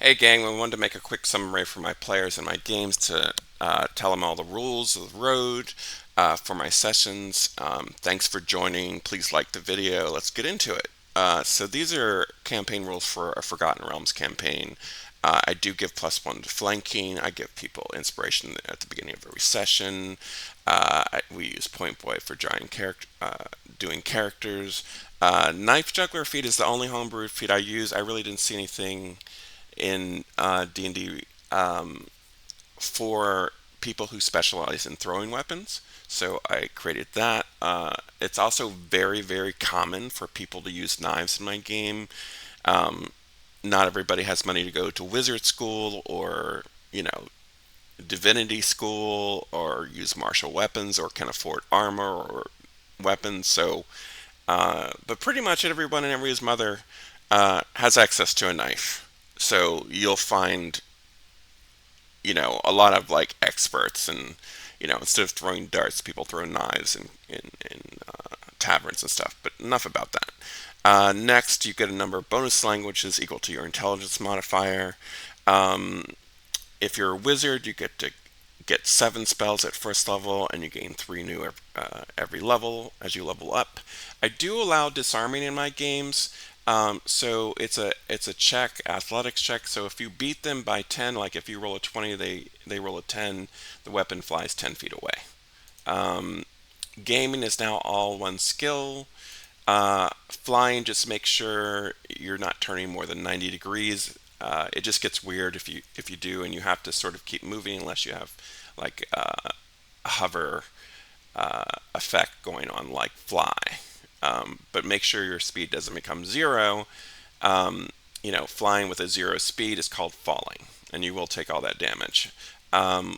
Hey gang, I wanted to make a quick summary for my players and my games to tell them all the rules of the road for my sessions. Thanks for joining. Please like the video. Let's get into it. So these are campaign rules for a Forgotten Realms campaign. I do give +1 to flanking. I give people inspiration at the beginning of every session. We use Point Boy for doing characters. Knife Juggler feat is the only homebrewed feat I use. I really didn't see anything in D&D for people who specialize in throwing weapons. So I created that. It's also very, very common for people to use knives in my game. Um, Not everybody has money to go to wizard school or, divinity school or use martial weapons or can afford armor or weapons. But pretty much everyone and everybody's mother has access to a knife. So you'll find, a lot of like experts and, instead of throwing darts, people throw knives in taverns and stuff. But enough about that. Next, you get a number of bonus languages equal to your intelligence modifier. Um, if you're a wizard, you get to get 7 spells at first level, and you gain 3 new every level as you level up. I do allow disarming in my games, so it's a check, athletics check. So if you beat them by 10, like if you roll a 20, they roll a 10, the weapon flies 10 feet away. Um, Gaming is now all one skill. Flying, just make sure you're not turning more than 90 degrees. It just gets weird if you do, and you have to sort of keep moving unless you have like a hover effect going on, like fly. But make sure your speed doesn't become zero. Flying with a 0 speed is called falling, and you will take all that damage.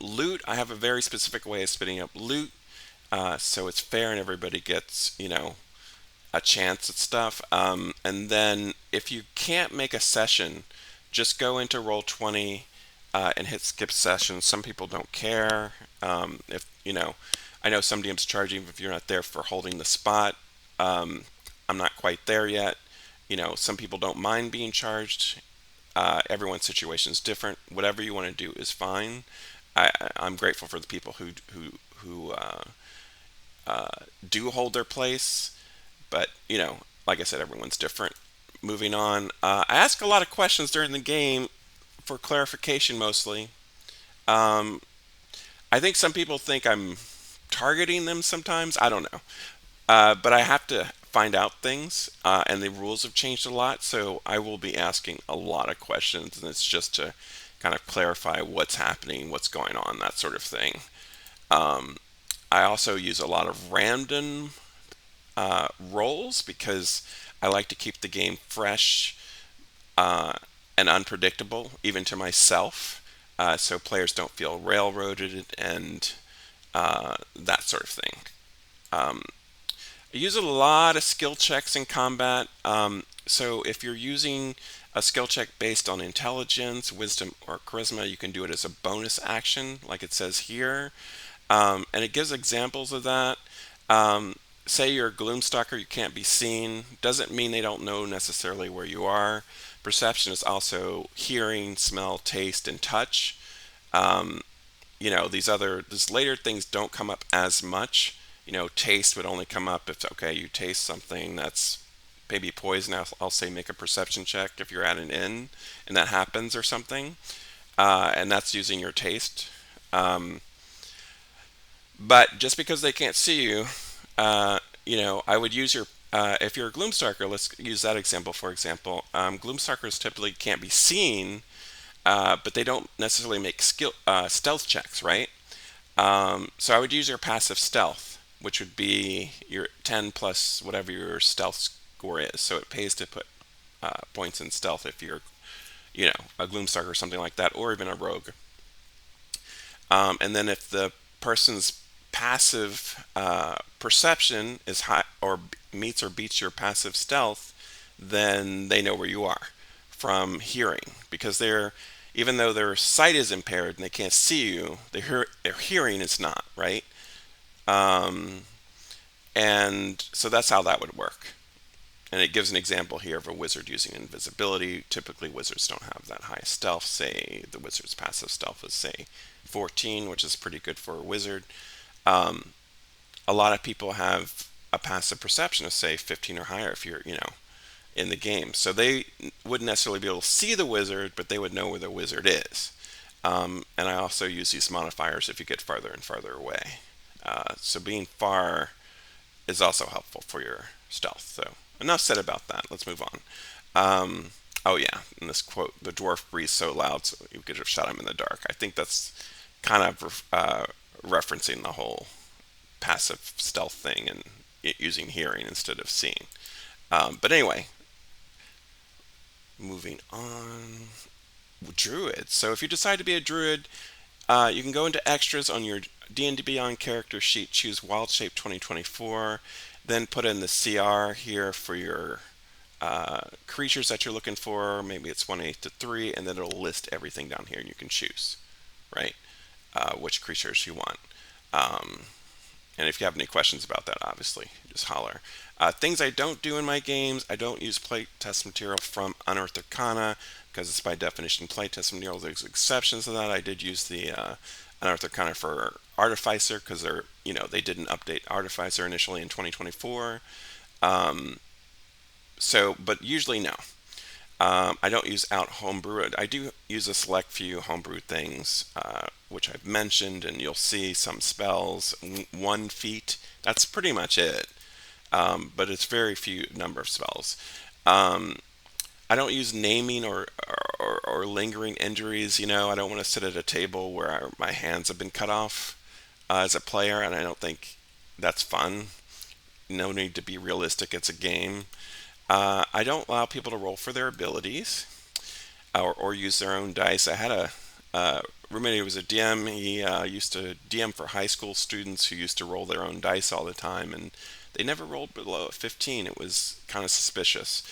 Loot, I have a very specific way of spinning up loot, so it's fair and everybody gets, a chance at stuff. And then if you can't make a session, just go into Roll20 and hit skip session. Some people don't care. If I know some DMs charge you if you're not there for holding the spot. Um, I'm not quite there yet. Some people don't mind being charged. Everyone's situation is different. Whatever you want to do is fine. I'm grateful for the people who do hold their place, but like I said, everyone's different. Moving on, I ask a lot of questions during the game for clarification mostly. Um, I think some people think I'm targeting them sometimes. I don't know. But I have to find out things, and the rules have changed a lot, so I will be asking a lot of questions, and it's just to kind of clarify what's happening, what's going on, that sort of thing. Um, I also use a lot of random rolls because I like to keep the game fresh uh, and unpredictable, even to myself, so players don't feel railroaded and that sort of thing. Um, I use a lot of skill checks in combat. So if you're using a skill check based on intelligence, wisdom, or charisma, you can do it as a bonus action, like it says here. And it gives examples of that. Um, Say you're a gloomstalker, you can't be seen. Doesn't mean they don't know necessarily where you are. Perception is also hearing, smell, taste, and touch. Um, these later things don't come up as much. Taste would only come up if, okay, you taste something that's maybe poison. I'll say make a perception check if you're at an inn and that happens or something, and that's using your taste. Um, but just because they can't see you, I would use your if you're a Gloomstalker, let's use that example for example. Gloomstalkers typically can't be seen, but they don't necessarily make stealth checks, right? So I would use your passive stealth, which would be your 10 plus whatever your stealth score is. So it pays to put points in stealth if you're, a Gloomstalker or something like that, or even a rogue. And then if the person's passive perception is high or meets or beats your passive stealth, then they know where you are from hearing because even though their sight is impaired and they can't see you, their hearing is not, right? Um, and so that's how that would work. And it gives an example here of a wizard using invisibility. Typically, wizards don't have that high stealth. Say the wizard's passive stealth is, say, 14, which is pretty good for a wizard. A lot of people have a passive perception of, say, 15 or higher if you're, in the game. So they wouldn't necessarily be able to see the wizard, but they would know where the wizard is. And I also use these modifiers if you get farther and farther away. So being far is also helpful for your stealth. So enough said about that. Let's move on. Oh yeah, in this quote, the dwarf breathes so loud so you could have shot him in the dark. I think that's kind of referencing the whole passive stealth thing and using hearing instead of seeing. But anyway, moving on. Druid. So if you decide to be a druid, you can go into extras on your D&D Beyond character sheet, choose Wild Shape 2024, then put in the CR here for your creatures that you're looking for. Maybe it's 1/8 to 3, and then it'll list everything down here, and you can choose, right, which creatures you want. And if you have any questions about that, obviously, just holler. Things I don't do in my games: I don't use playtest material from Unearthed Arcana because it's by definition playtest material. There's exceptions to that. I did use the Unearthed Arcana for Artificer because they didn't update Artificer initially in 2024. But usually no. I don't use out homebrew. I do use a select few homebrew things, which I've mentioned, and you'll see some spells, 1 feat. That's pretty much it. But it's very few number of spells. I don't use naming or lingering injuries. I don't want to sit at a table where my hands have been cut off as a player, and I don't think that's fun. No need to be realistic. It's a game. I don't allow people to roll for their abilities or use their own dice. I had a roommate who was a DM. He used to DM for high school students who used to roll their own dice all the time, and they never rolled below a 15. It was kind of suspicious.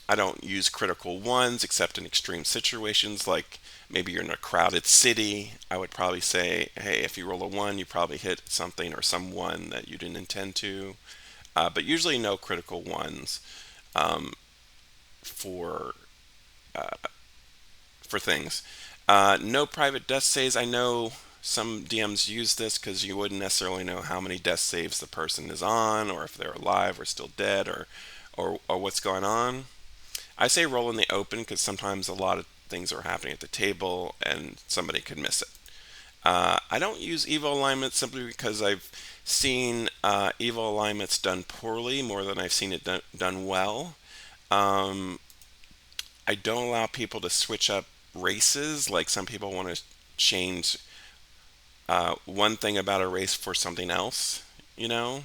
I don't use critical ones except in extreme situations, like maybe you're in a crowded city. I would probably say, hey, if you roll a 1, you probably hit something or someone that you didn't intend to. But usually no critical ones for for things. No private death saves. I know some DMs use this because you wouldn't necessarily know how many death saves the person is on, or if they're alive or still dead, or what's going on. I say roll in the open because sometimes a lot of things are happening at the table and somebody could miss it. I don't use evil alignment simply because I've seen evil alignments done poorly more than I've seen it done well. Um, I don't allow people to switch up races. Like some people want to change one thing about a race for something else. You know,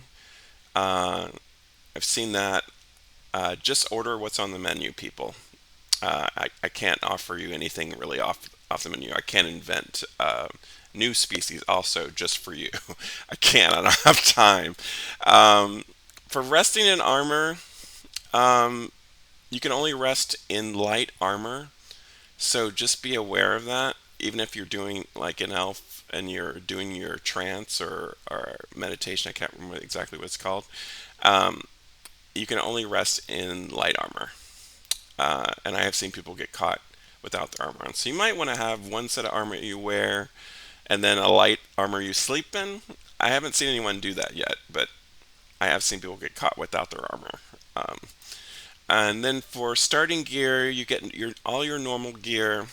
uh, I've seen that. Just order what's on the menu, people. I can't offer you anything really off the menu. I can't invent new species also just for you. I can't. I don't have time. Um, for resting in armor, um, you can only rest in light armor, so just be aware of that. Even if you're doing like an elf and you're doing your trance or meditation, I can't remember exactly what it's called. Um, you can only rest in light armor. And I have seen people get caught without their armor on. So you might want to have one set of armor you wear and then a light armor you sleep in. I haven't seen anyone do that yet, but I have seen people get caught without their armor. Um, and then for starting gear, you get all your normal gear.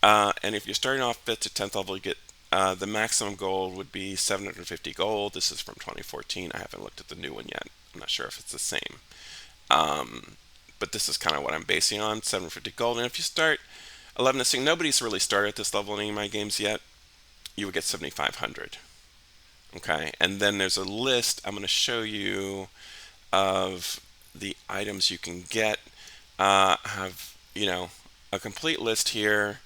And if you're starting off 5th to 10th level, you get the maximum gold would be 750 gold. This is from 2014. I haven't looked at the new one yet. I'm not sure if it's the same. Um, but this is kind of what I'm basing on, 750 gold. And if you start 11 to 6, nobody's really started at this level in any of my games yet, you would get 7,500. Okay, and then there's a list I'm going to show you of the items you can get. Have a complete list here.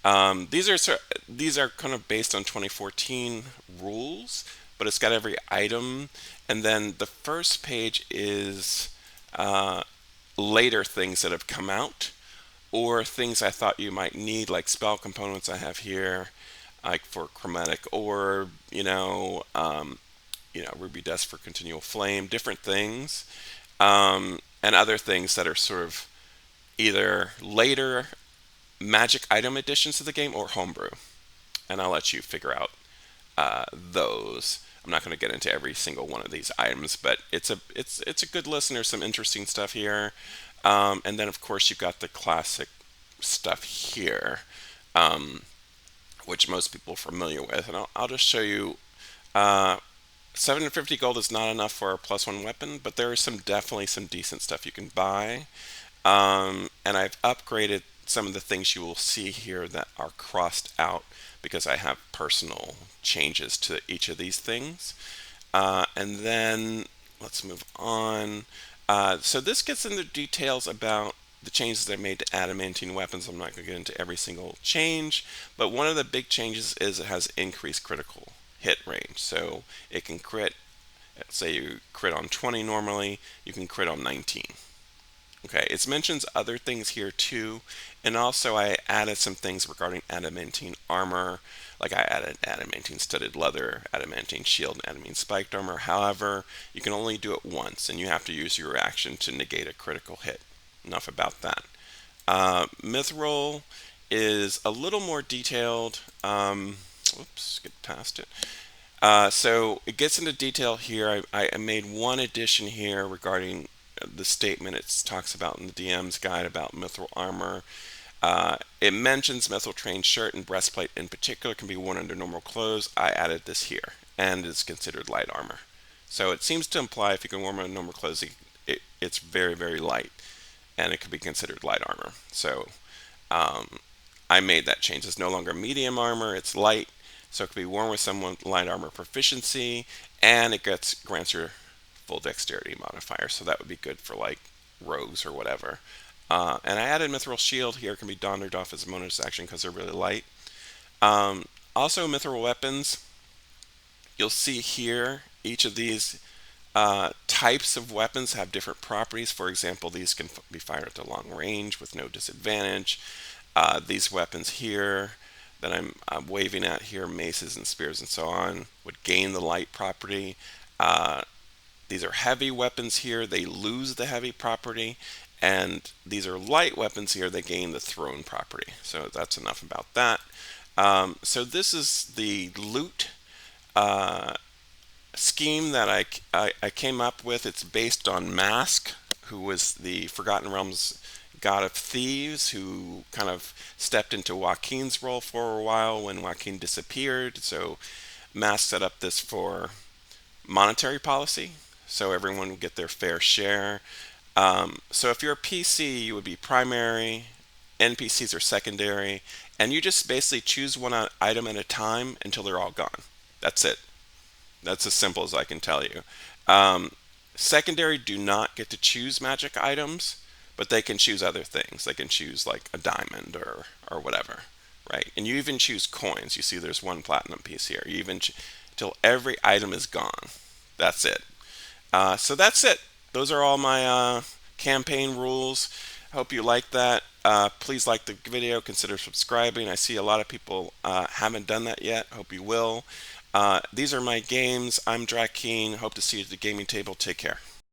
These are kind of based on 2014 rules, but it's got every item, and then the first page is uh, later things that have come out or things I thought you might need, like spell components I have here, like for chromatic orb, Ruby Dust for continual flame, different things. and other things that are sort of either later magic item additions to the game or homebrew. And I'll let you figure out those. I'm not going to get into every single one of these items, but it's a good list, and there's some interesting stuff here. And then of course you've got the classic stuff here, which most people are familiar with. And I'll just show you. 750 gold is not enough for a +1 weapon, but there is definitely some decent stuff you can buy. And I've upgraded some of the things you will see here that are crossed out because I have personal changes to each of these things. And then let's move on. So this gets into details about the changes they made to adamantine weapons. I'm not going to get into every single change, but one of the big changes is it has increased critical hit range. So it can crit, say you crit on 20 normally, you can crit on 19. Okay, it mentions other things here too, and also I added some things regarding adamantine armor, like I added adamantine studded leather, adamantine shield, and adamantine spiked armor. However, you can only do it once, and you have to use your action to negate a critical hit. Enough about that. Mithril is a little more detailed. Oops, get past it. So it gets into detail here. I made one addition here regarding the statement it talks about in the DM's guide about mithril armor. It mentions mithril trained shirt and breastplate in particular can be worn under normal clothes. I added this here, and it's considered light armor. So it seems to imply if you can wear them under normal clothes, it's very, very light, and it could be considered light armor. So I made that change. It's no longer medium armor, it's light. So it could be worn with someone with light armor proficiency, and it grants your full dexterity modifier. So that would be good for like rogues or whatever. And I added mithril shield here. It can be donned or doffed as a bonus action because they're really light. Also, mithril weapons. You'll see here each of these types of weapons have different properties. For example, these can be fired at the long range with no disadvantage. These weapons here that I'm waving at here, maces and spears and so on, would gain the light property. These are heavy weapons here, they lose the heavy property. And these are light weapons here, they gain the thrown property. So that's enough about that. So this is the loot scheme that I came up with. It's based on Mask, who was the Forgotten Realms god of thieves, who kind of stepped into Joaquin's role for a while when Joaquin disappeared. So Mask set up this for monetary policy, so everyone would get their fair share. So if you're a PC, you would be primary, NPCs are secondary, and you just basically choose one item at a time until they're all gone. That's it. That's as simple as I can tell you. Um, Secondary do not get to choose magic items, but they can choose other things. They can choose like a diamond or whatever, right? And you even choose coins. You see, there's one platinum piece here. You even till every item is gone. That's it. So that's it. Those are all my campaign rules. I hope you like that. Please like the video. Consider subscribing. I see a lot of people haven't done that yet. Hope you will. These are my games. I'm Drakeen. Hope to see you at the gaming table. Take care.